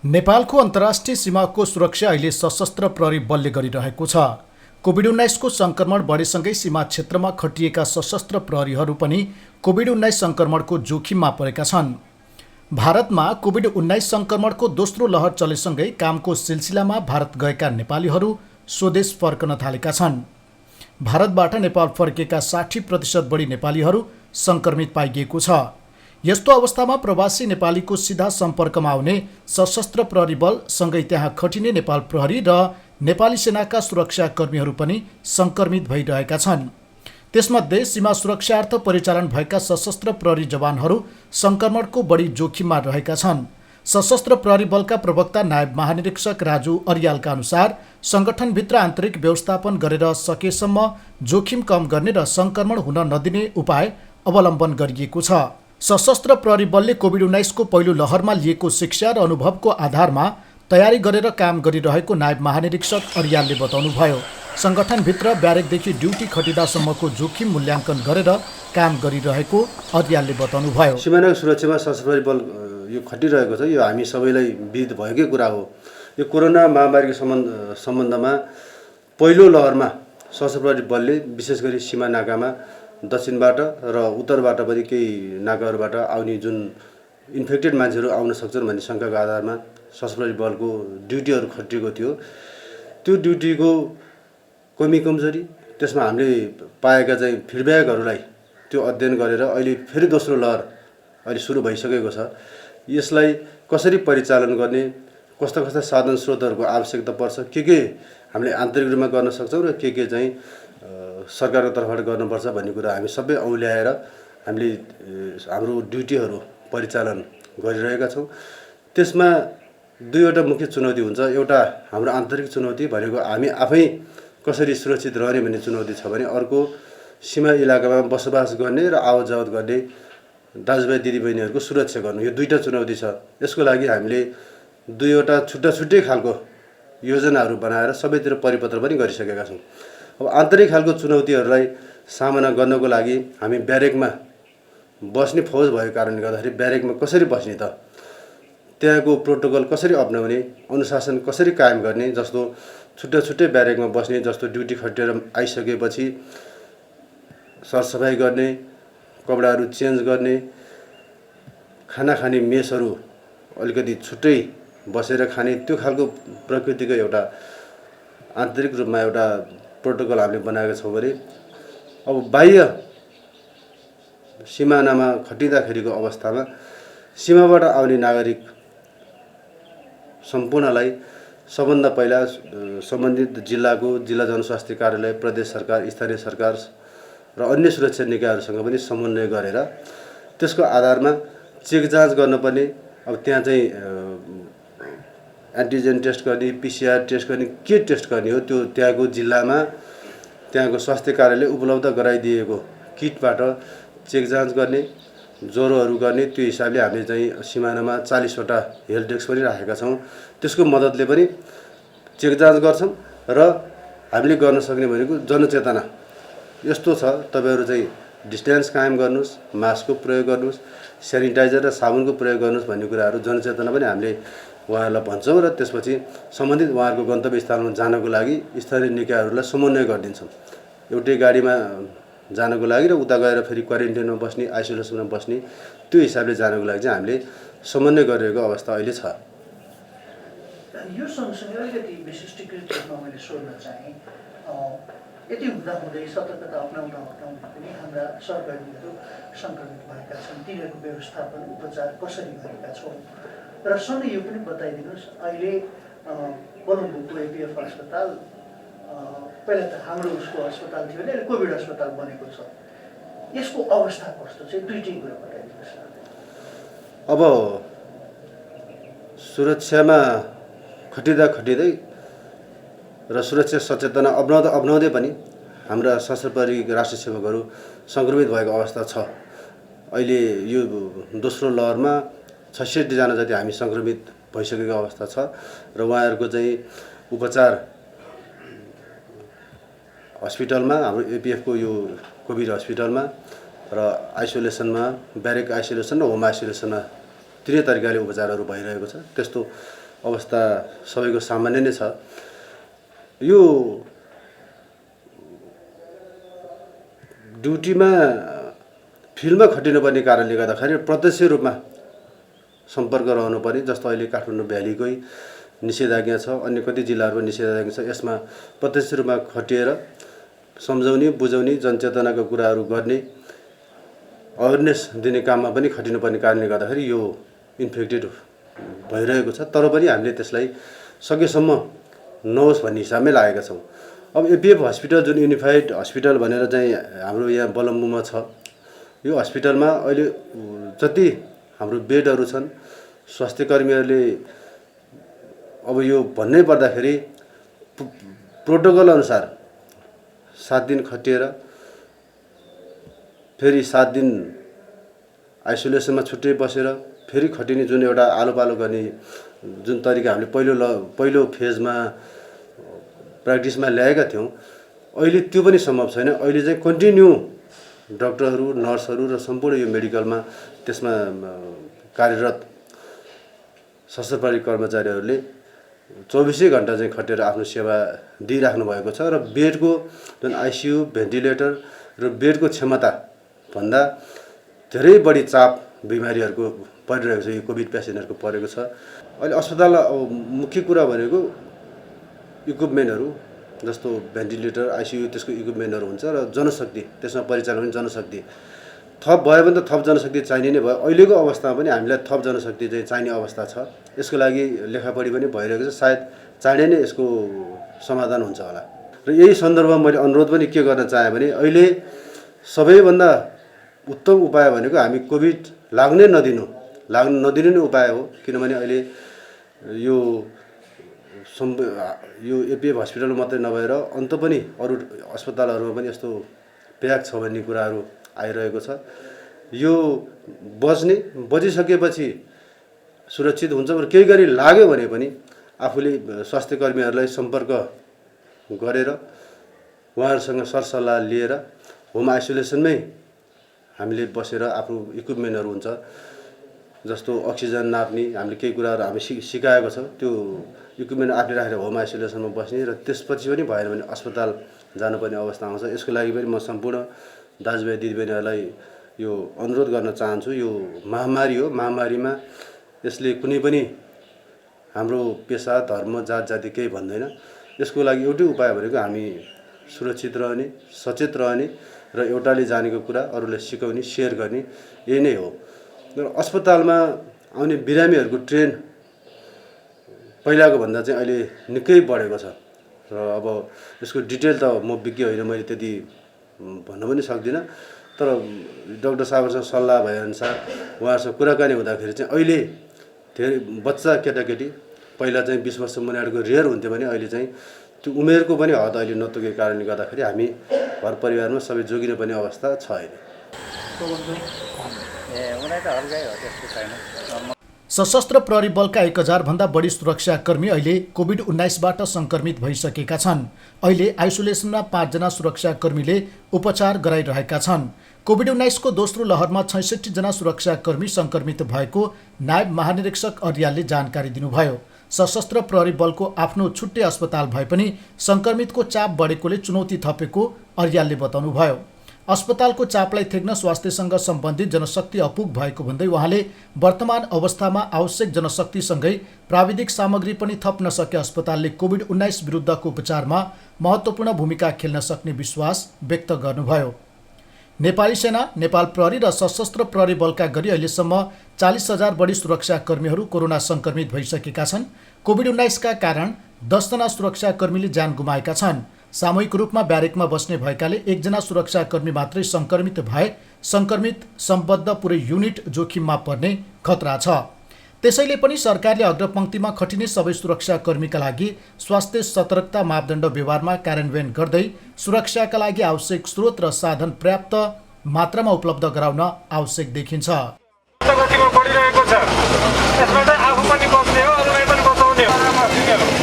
नेपालको अन्तर्राष्ट्रिय सीमाको सुरक्षा अहिले सशस्त्र प्रहरी बलले गरिरहेको छ। कोभिड-19को सङ्क्रमण बढेसँगै सीमा क्षेत्रमा खटिएका सशस्त्र प्रहरीहरू पनि कोभिड-19 सङ्क्रमणको जोखिममा परेका छन्। भारतमा कोभिड-19 सङ्क्रमणको दोस्रो लहर चलेसँगै कामको सिलसिलामा भारत गएका नेपालीहरू स्वदेश फर्कन थालेका छन्। भारतबाट नेपाल फर्केका 60% बढी नेपालीहरू सङ्क्रमित पाइएको छ। यस्तो अवस्थामा प्रवासी नेपालीको सिधा सम्पर्कमा आउने सशस्त्र प्रहरी बल सँगै त्यहाँ खटिने नेपाल प्रहरी र नेपाली सेनाका सुरक्षाकर्मीहरू पनि सङ्क्रमित भइरहेका छन्। त्यसमध्ये सीमा सुरक्षार्थ परिचालन भएका सशस्त्र प्रहरी जवानहरू सङ्क्रमणको बढी जोखिममा रहेका छन्। सशस्त्र प्रहरी बलका प्रवक्ता नायब महानिरीक्षक राजु अर्यालका अनुसार सङ्गठनभित्र आन्तरिक व्यवस्थापन गरेर सकेसम्म जोखिम कम गर्ने र सङ्क्रमण हुन नदिने उपाय अवलम्बन गरिएको छ। सशस्त्र प्रहरी बलले कोभिड-19को पहिलो लहरमा लिएको शिक्षा र अनुभवको आधारमा तयारी गरेर काम गरिरहेको नायब महानिरीक्षक अर्यालले बताउनुभयो। सङ्गठनभित्र ब्यारेकदेखि ड्युटी खटिँदासम्मको जोखिम मूल्याङ्कन गरेर काम गरिरहेको अर्यालले बताउनुभयो। सीमानाको सुरक्षामा सशस्त्र प्रहरी बल यो खटिरहेको छ। यो हामी सबैलाई विदित भएकै कुरा हो। यो कोरोना महामारीको सम्बन्धमा पहिलो लहरमा सशस्त्र प्रहरी बलले विशेष गरी सीमा नाकामा दक्षिणबाट र उत्तरबाट पनि केही नाकाहरूबाट आउने जुन इन्फेक्टेड मान्छेहरू आउन सक्छन् भन्ने शङ्काको आधारमा सशस्त्र प्रहरी बलको ड्युटीहरू खटिएको थियो। त्यो ड्युटीको कमी कमजोरी त्यसमा हामीले पाएका चाहिँ फिडब्याकहरूलाई त्यो अध्ययन गरेर अहिले फेरि दोस्रो लहर अहिले सुरु भइसकेको छ। यसलाई कसरी परिचालन गर्ने, कस्ता कस्ता साधन स्रोतहरूको आवश्यकता पर्छ, के हामीले आन्तरिक रूपमा गर्न सक्छौँ र के चाहिँ सरकारको तर्फबाट गर्नुपर्छ भन्ने कुरा हामी सबै औल्याएर हामीले हाम्रो ड्युटीहरू परिचालन गरिरहेका छौँ। त्यसमा दुईवटा मुख्य चुनौती हुन्छ। एउटा हाम्रो आन्तरिक चुनौती भनेको हामी आफै कसरी सुरक्षित रहने भन्ने चुनौती छ भने, अर्को सीमा इलाकामा बसोबास गर्ने र आवत जावत गर्ने दाजुभाइ दिदीबहिनीहरूको सुरक्षा गर्नु, यो दुईवटा चुनौती छ। यसको लागि हामीले दुईवटा छुट्टै खालको योजनाहरू बनाएर सबैतिर परिपत्र पनि गरिसकेका छौँ। अब आन्तरिक खालको चुनौतीहरूलाई सामना गर्नको लागि हामी ब्यारेकमा बस्ने फौज भएको कारणले गर्दाखेरि ब्यारेकमा कसरी बस्ने त, त्यहाँको प्रोटोकल कसरी अपनाउने, अनुशासन कसरी कायम गर्ने, जस्तो छुट्टै ब्यारेकमा बस्ने, जस्तो ड्युटी खटेर आइसकेपछि सरसफाइ गर्ने, कपडाहरू चेन्ज गर्ने, खाना खाने मेसहरू अलिकति छुट्टै बसेर खाने, त्यो खालको प्रकृतिको एउटा आन्तरिक रूपमा एउटा प्रोटोकल हामीले बनाएका छौँ भने, अब बाह्य सिमानामा खटिँदाखेरिको अवस्थामा सीमाबाट आउने नागरिक सम्पूर्णलाई सबभन्दा पहिला सम्बन्धित जिल्ला जनस्वास्थ्य कार्यालय, प्रदेश सरकार, स्थानीय सरकार र अन्य सुरक्षा निकायहरूसँग पनि समन्वय गरेर त्यसको आधारमा चेक जाँच गर्नुपर्ने। अब त्यहाँ चाहिँ एन्टिजेन टेस्ट गर्ने, पिसिआर टेस्ट गर्ने, के टेस्ट गर्ने हो त्यो त्यहाँको जिल्लामा त्यहाँको स्वास्थ्य कार्यालयले उपलब्ध गराइदिएको किटबाट चेक जाँच गर्ने, ज्वरोहरू गर्ने। त्यो हिसाबले हामीले चाहिँ सिमानामा 40वटा हेल्थ डेस्क पनि राखेका छौँ। त्यसको मद्दतले पनि चेक जाँच गर्छौँ र हामीले गर्न सक्ने भनेको जनचेतना यस्तो छ, तपाईँहरू चाहिँ डिस्टेन्स कायम गर्नुहोस्, मास्कको प्रयोग गर्नुहोस्, सेनिटाइजर र साबुनको प्रयोग गर्नुहोस् भन्ने कुराहरू जनचेतना पनि हामीले उहाँहरूलाई भन्छौँ र त्यसपछि सम्बन्धित उहाँहरूको गन्तव्य स्थानमा जानको लागि स्थानीय निकायहरूलाई समन्वय गरिदिन्छौँ। एउटै गाडीमा जानको लागि र उता गएर फेरि क्वारेन्टाइनमा बस्ने, आइसोलेसनमा बस्ने, त्यो हिसाबले जानको लागि चाहिँ हामीले समन्वय गरिरहेको अवस्था अहिले छ। यो सँगसँगै अलिकति विशिष्टीकृत रूपमा मैले सोध्न चाहेँ, यति हुँदाहुँदै सतर्कता अप्नाउँदा पनि हाम्रा सहकर्मीहरू सङ्क्रमित भएका छन्। तिनीहरूको व्यवस्थापन उपचार कसरी गरेका छौँ र सँगै यो पनि बताइदिनुहोस्, अहिले कोलम्बोको एपिएफ अस्पताल पहिला त हाम्रो उसको अस्पताल थियो भने अहिले कोभिड अस्पताल बनेको छ, यसको अवस्था कस्तो छ, दुईटै कुरा बताइदिनुहोस्। अब सुरक्षामा खटिँदै र सुरक्षा सचेतना अप्नाउँदै पनि हाम्रा सशस्त्र प्रहरी राष्ट्रिय सेवकहरू सङ्क्रमित भएको अवस्था छ। अहिले यो दोस्रो लहरमा 66 जना जति हामी सङ्क्रमित भइसकेको अवस्था छ र उहाँहरूको चाहिँ उपचार हस्पिटलमा, हाम्रो एपिएफको यो कोभिड हस्पिटलमा र आइसोलेसनमा, ब्यारेक आइसोलेसन र होम आइसोलेसनमा तिनै तरिकाले उपचारहरू भइरहेको छ। त्यस्तो अवस्था सबैको सामान्य नै छ। यो ड्युटीमा फिल्डमा खटिनुपर्ने कारणले गर्दाखेरि प्रत्यक्ष रूपमा सम्पर्क रहनुपर्ने, जस्तो अहिले काठमाडौँ भ्यालीकै निषेधाज्ञा छ, अन्य कति जिल्लाहरूमा निषेधाज्ञा छ। यसमा प्रत्यक्ष रूपमा खटिएर सम्झाउने, बुझाउने, जनचेतनाका कुराहरू गर्ने, अवेरनेस दिने काममा पनि खटिनुपर्ने कारणले गर्दाखेरि यो इन्फेक्टेड भइरहेको छ। तर पनि हामीले त्यसलाई सकेसम्म नहोस् भन्ने हिसाबमै लागेका छौँ। अब एपिएफ हस्पिटल जुन युनिफाइड हस्पिटल भनेर चाहिँ हाम्रो यहाँ बलम्बुमा छ, यो हस्पिटलमा अहिले जति हाम्रो बेडहरू छन्, स्वास्थ्यकर्मीहरूले अब यो भन्नै पर्दाखेरि प्रोटोकल अनुसार 7 दिन खटिएर फेरि 7 दिन आइसोलेसनमा छुट्टै बसेर फेरि खटिने जुन एउटा आलोपालो गर्ने जुन तरिका हामीले पहिलो फेजमा प्र्याक्टिसमा ल्याएका थियौँ, अहिले त्यो पनि सम्भव छैन। अहिले चाहिँ कन्टिन्यू डाक्टरहरू, नर्सहरू र सम्पूर्ण यो मेडिकलमा त्यसमा कार्यरत सशस्त्र प्रहरी कर्मचारीहरूले 24 घण्टा चाहिँ खटेर आफ्नो सेवा दिइराख्नु भएको छ। र बेडको जुन आइसियु, भेन्टिलेटर र बेडको क्षमता भन्दा धेरै बढी चाप बिमारीहरूको परिरहेको छ, यो कोभिड पेसेन्टहरूको परेको छ। अहिले अस्पताल मुख्य कुरा भनेको इक्विपमेन्टहरू, जस्तो भेन्टिलेटर, आइसियु, त्यसको इक्विपमेन्टहरू हुन्छ र जनशक्ति, त्यसमा परिचालन हुने जनशक्ति थप भयो भने त थप जनशक्ति चाहिने नै भयो। अहिलेको अवस्थामा पनि हामीलाई थप जनशक्ति चाहिँ चाहिने अवस्था छ। यसको लागि लेखापढी पनि भइरहेको छ, सायद चाँडै नै यसको समाधान हुन्छ होला। र यही सन्दर्भमा मैले अनुरोध पनि के गर्न चाहेँ भने अहिले सबैभन्दा उत्तम उपाय भनेको हामी कोभिड लाग्न नदिनु नै उपाय हो। किनभने अहिले यो एपिएफ हस्पिटल मात्रै नभएर अन्त पनि अरू अस्पतालहरूमा पनि यस्तो प्याक छ भन्ने कुराहरू आइरहेको छ। यो बजिसकेपछि सुरक्षित हुन्छ। र केही गरी लाग्यो भने पनि आफूले स्वास्थ्यकर्मीहरूलाई सम्पर्क गरेर उहाँहरूसँग सरसल्लाह लिएर होम आइसोलेसनमै हामीले बसेर आफ्नो इक्विपमेन्टहरू हुन्छ, जस्तो अक्सिजन नाप्ने, हामीले केही कुराहरू हामी सिकाएको छ, त्यो इक्विपमेन्ट आफूले राखेर होम आइसोलेसनमा बस्ने र त्यसपछि पनि भएन भने अस्पताल जानुपर्ने अवस्था आउँछ। यसको लागि पनि म सम्पूर्ण दाजुभाइ दिदीबहिनीहरूलाई यो अनुरोध गर्न चाहन्छु। यो महामारी हो, महामारीमा यसले कुनै पनि हाम्रो पेसा, धर्म, जात जाति केही भन्दैन। यसको लागि एउटै उपाय भनेको हामी सुरक्षित रहने, सचेत रहने र एउटाले जानेको कुरा अरूलाई सिकाउने, सेयर गर्ने, यही नै हो। र अस्पतालमा आउने बिरामीहरूको ट्रेन पहिलाको भन्दा चाहिँ अहिले निकै बढेको छ। र अब यसको डिटेल त म विज्ञ होइन, मैले त्यति भन्न पनि सक्दिनँ। तर डाक्टर साहबहरूसँग सल्लाह भएअनुसार उहाँहरूसँग कुराकानी हुँदाखेरि चाहिँ अहिले धेरै बच्चा केटाकेटी पहिला चाहिँ 20 वर्ष मुनिको रेयर हुन्थ्यो भने अहिले चाहिँ त्यो उमेरको पनि हद अहिले नतोकेको कारणले गर्दाखेरि हामी घर परिवारमा सबै जोगिनु पर्ने अवस्था छ अहिले। सशस्त्र प्रहरी बलका 1000 भन्दा बढी सुरक्षाकर्मी अहिले कोभिड-19बाट सङ्क्रमित भइसकेका छन्। अहिले आइसोलेसनमा 5 जना सुरक्षाकर्मीले उपचार गराइरहेका छन्। कोभिड-19 को दोस्रो लहरमा 66 जना सुरक्षाकर्मी सङ्क्रमित भएको नायब महानिरीक्षक अर्यालले जानकारी दिनुभयो। सशस्त्र प्रहरी बलको आफ्नो छुट्टै अस्पताल भए पनि सङ्क्रमितको चाप बढेकोले चुनौती थपेको अर्यालले बताउनुभयो। अस्पतालको चापलाई थेक्न स्वास्थ्यसँग सम्बन्धित जनशक्ति अपुग भएको भन्दै उहाँले वर्तमान अवस्थामा आवश्यक जनशक्तिसँगै प्राविधिक सामग्री पनि थप्न सके अस्पतालले कोभिड-19 विरुद्धको उपचारमा महत्त्वपूर्ण भूमिका खेल्न सक्ने विश्वास व्यक्त गर्नुभयो। नेपाली सेना, नेपाल प्रहरी र सशस्त्र प्रहरी बलका गरी अहिलेसम्म 40,000 बढी सुरक्षाकर्मीहरू कोरोना सङ्क्रमित भइसकेका छन्। कोभिड-19 का कारण 10 जना सुरक्षाकर्मीले ज्यान गुमाएका छन्। सामूहिक रूपमा ब्यारेकमा बस्ने भएकाले 1 जना सुरक्षाकर्मी मात्रै सङ्क्रमित भए सङ्क्रमित सम्बद्ध पुरै युनिट जोखिममा पर्ने खतरा छ। त्यसैले पनि सरकारले अग्रपङ्क्तिमा खटिने सबै सुरक्षाकर्मीका लागि स्वास्थ्य सतर्कता मापदण्ड व्यवहारमा कार्यान्वयन गर्दै सुरक्षाका लागि आवश्यक स्रोत र साधन पर्याप्त मात्रामा उपलब्ध गराउन आवश्यक देखिन्छ। गतिमा बढिरहेको छ, यसमा चाहिँ आफू पनि बस्ने हो, अरूलाई पनि बचाउने हो।